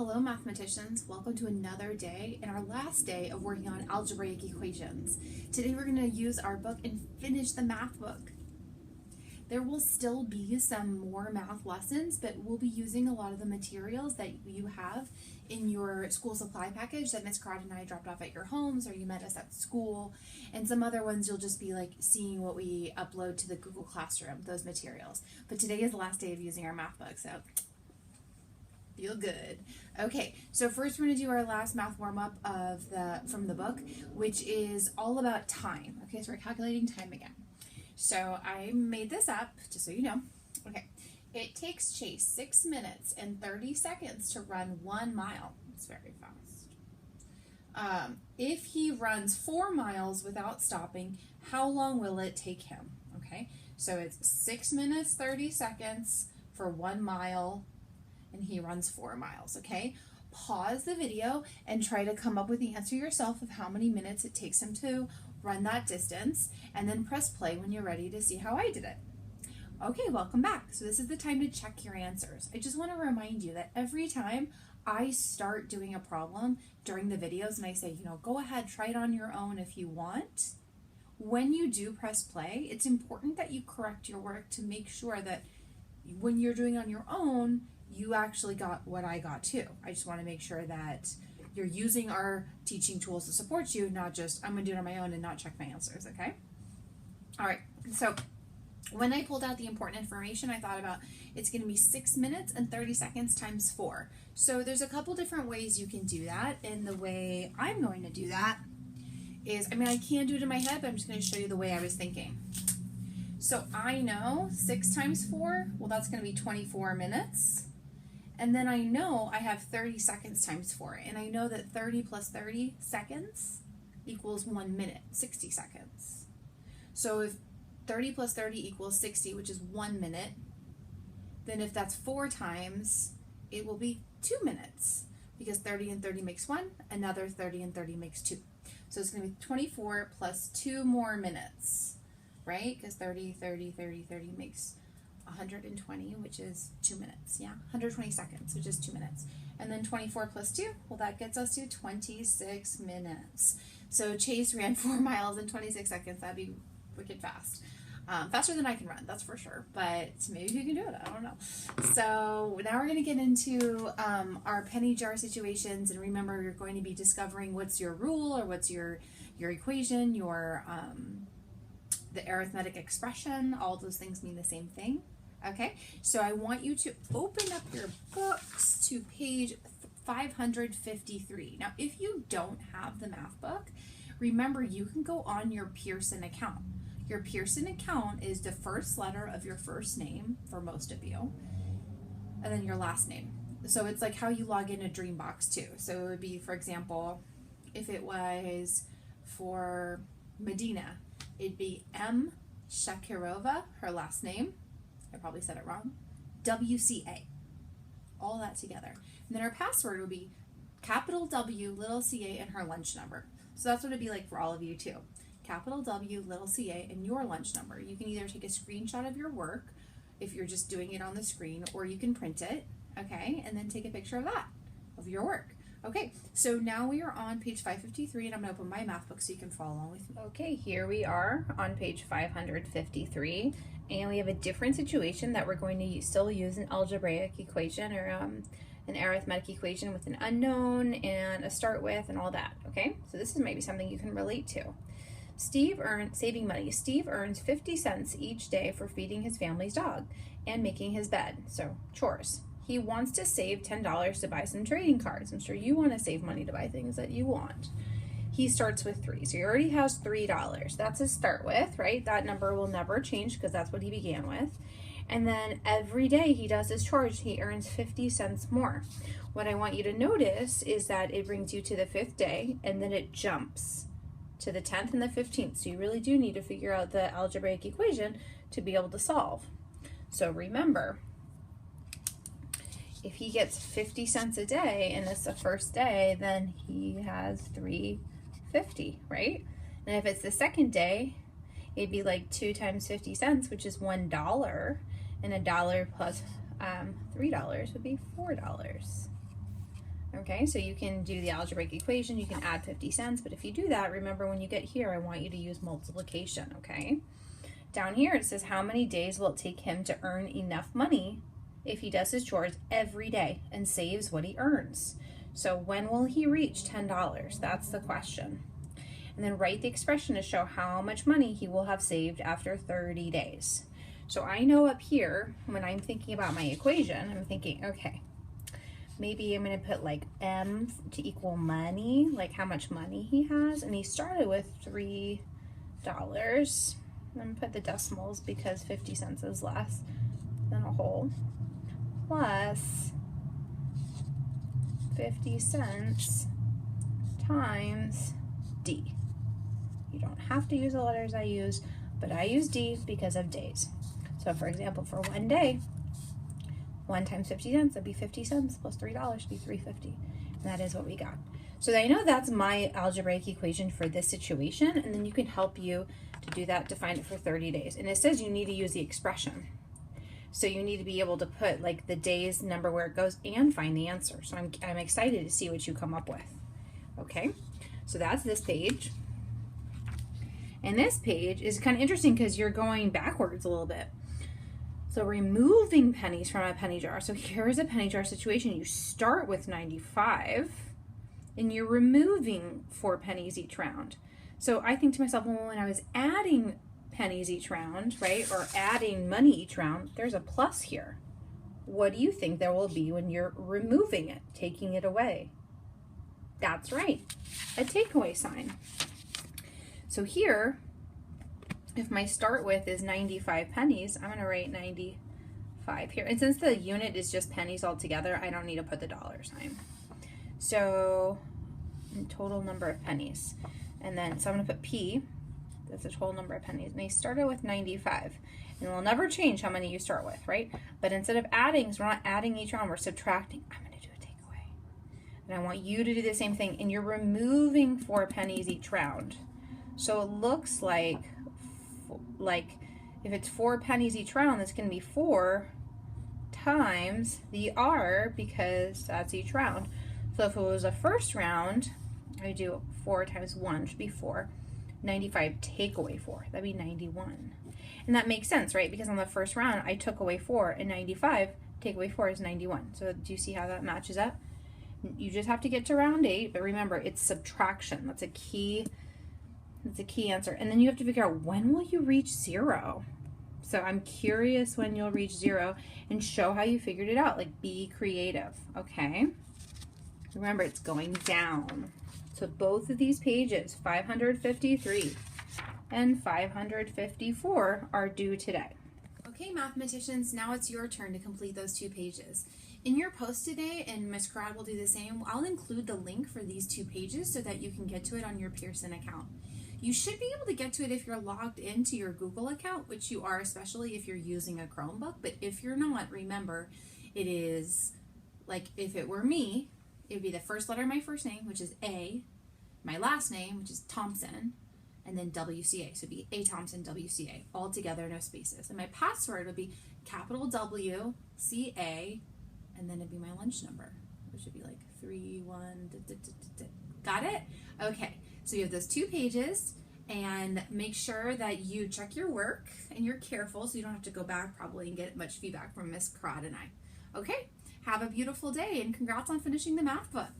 Hello mathematicians, welcome to another day and our last day of working on algebraic equations. Today we're going to use our book and finish the math book. There will still be some more math lessons, but we'll be using a lot of the materials that you have in your school supply package that Miss Crowd and I dropped off at your homes or you met us at school, and some other ones you'll just be like seeing what we upload to the Google Classroom, those materials. But today is the last day of using our math book, so feel good. Okay, so first we're going to do our last math warm-up from the book, which is all about time. Okay, so we're calculating time again. So I made this up, just so you know. Okay, it takes Chase 6 minutes and 30 seconds to run 1 mile. It's very fast. If he runs 4 miles without stopping, how long will it take him? Okay, so it's 6 minutes, 30 seconds for 1 mile, and he runs 4 miles, okay? Pause the video and try to come up with the answer yourself of how many minutes it takes him to run that distance, and then press play when you're ready to see how I did it. Okay, welcome back. So this is the time to check your answers. I just want to remind you that every time I start doing a problem during the videos and I say, go ahead, try it on your own if you want, when you do press play, it's important that you correct your work to make sure that when you're doing on your own, you actually got what I got too. I just want to make sure that you're using our teaching tools to support you, not just I'm going to do it on my own and not check my answers, okay? All right, so when I pulled out the important information, I thought about it's going to be 6 minutes and 30 seconds times 4. So there's a couple different ways you can do that, and the way I'm going to do that is, I can do it in my head, but I'm just going to show you the way I was thinking. So I know 6 times 4, well, that's going to be 24 minutes. And then I know I have 30 seconds times 4, and I know that 30 plus 30 seconds equals 1 minute, 60 seconds. So if 30 plus 30 equals 60, which is 1 minute, then if that's 4 times, it will be 2 minutes, because 30 and 30 makes 1, another 30 and 30 makes 2. So it's going to be 24 plus 2 more minutes, right? Because 30, 30, 30, 30 makes 120, which is 2 minutes, 120 seconds, which is 2 minutes. And then 24 plus 2, well, that gets us to 26 minutes. So Chase ran 4 miles in 26 seconds. That'd be wicked fast. Faster than I can run, that's for sure, but maybe you can do it, I don't know. So now we're going to get into our penny jar situations, and remember, you're going to be discovering what's your rule, or what's your equation, the arithmetic expression. All those things mean the same thing. Okay, so I want you to open up your books to page 553. Now, if you don't have the math book, remember you can go on your Pearson account. Your Pearson account is the first letter of your first name for most of you, and then your last name. So it's like how you log in a Dreambox too. So it would be, for example, if it was for Medina, it'd be M. Shakirova, her last name. I probably said it wrong. WCA. All that together. And then her password would be capital W, little ca, and her lunch number. So that's what it'd be like for all of you too. Capital W, little ca, and your lunch number. You can either take a screenshot of your work if you're just doing it on the screen, or you can print it, okay, and then take a picture of that, of your work. Okay, so now we are on page 553, and I'm going to open my math book so you can follow along with me. Okay, here we are on page 553, and we have a different situation that we're going to still use an algebraic equation, or an arithmetic equation with an unknown and a start with and all that, okay? So this is maybe something you can relate to. Saving money. Steve earns 50 cents each day for feeding his family's dog and making his bed, so chores. He wants to save $10 to buy some trading cards. I'm sure you want to save money to buy things that you want. He starts with 3, so he already has $3. That's his start with, right? That number will never change because that's what he began with. And then every day he does his chores, he earns 50 cents more. What I want you to notice is that it brings you to the 5th day, and then it jumps to the 10th and the 15th. So you really do need to figure out the algebraic equation to be able to solve. So remember, if he gets 50 cents a day and it's the first day, then he has $3.50, right? And if it's the second day, it'd be like 2 times 50 cents, which is $1, and $1 plus $3 would be $4. Okay, so you can do the algebraic equation, you can add 50 cents, but if you do that, remember when you get here, I want you to use multiplication, okay? Down here it says how many days will it take him to earn enough money if he does his chores every day and saves what he earns. So when will he reach $10? That's the question. And then write the expression to show how much money he will have saved after 30 days. So I know up here, when I'm thinking about my equation, I'm thinking, okay, maybe I'm going to put like M to equal money, like how much money he has. And he started with $3. I'm going to put the decimals because 50 cents is less than a whole. Plus 50 cents times D. You don't have to use the letters I use, but I use D because of days. So for example, for one day, 1 times 50 cents, that'd be 50 cents plus $3 would be $3.50. And that is what we got. So I know that's my algebraic equation for this situation, and then you can help you to do that to find it for 30 days. And it says you need to use the expression. So you need to be able to put like the day's number where it goes and find the answer. So I'm excited to see what you come up with. Okay, so that's this page. And this page is kind of interesting because you're going backwards a little bit. So removing pennies from a penny jar. So here's a penny jar situation. You start with 95 and you're removing 4 pennies each round. So I think to myself, well, when I was adding pennies each round, right, or adding money each round, there's a plus here. What do you think there will be when you're removing it, taking it away? That's right, a takeaway sign. So here, if my start with is 95 pennies, I'm going to write 95 here. And since the unit is just pennies altogether, I don't need to put the dollar sign. So total number of pennies. And then, so I'm going to put P. That's the total number of pennies. And they started with 95. And we'll never change how many you start with, right? But instead of adding, so we're not adding each round, we're subtracting. I'm going to do a takeaway. And I want you to do the same thing. And you're removing 4 pennies each round. So it looks like if it's 4 pennies each round, that's going to be 4 times the R because that's each round. So if it was a first round, I do 4 times 1, which would be 4. 95 take away 4, that'd be 91. And that makes sense, right? Because on the first round, I took away 4, and 95 take away 4 is 91. So do you see how that matches up? You just have to get to round 8, but remember, it's subtraction. That's a key answer. And then you have to figure out, when will you reach 0? So I'm curious when you'll reach 0 and show how you figured it out. Like, be creative, okay? Remember, it's going down. So both of these pages, 553 and 554, are due today. Okay, mathematicians, now it's your turn to complete those 2 pages. In your post today, and Ms. Crowd will do the same, I'll include the link for these 2 pages so that you can get to it on your Pearson account. You should be able to get to it if you're logged into your Google account, which you are, especially if you're using a Chromebook. But if you're not, remember, it is like if it were me, it would be the first letter of my first name, which is A, my last name, which is Thompson, and then WCA. So it'd be A Thompson WCA, all together, no spaces. And my password would be capital W C A, and then it'd be my lunch number, which would be like 31. Got it? Okay. So you have those 2 pages, and make sure that you check your work and you're careful so you don't have to go back probably and get much feedback from Miss Crowd and I. Okay, have a beautiful day, and congrats on finishing the math book.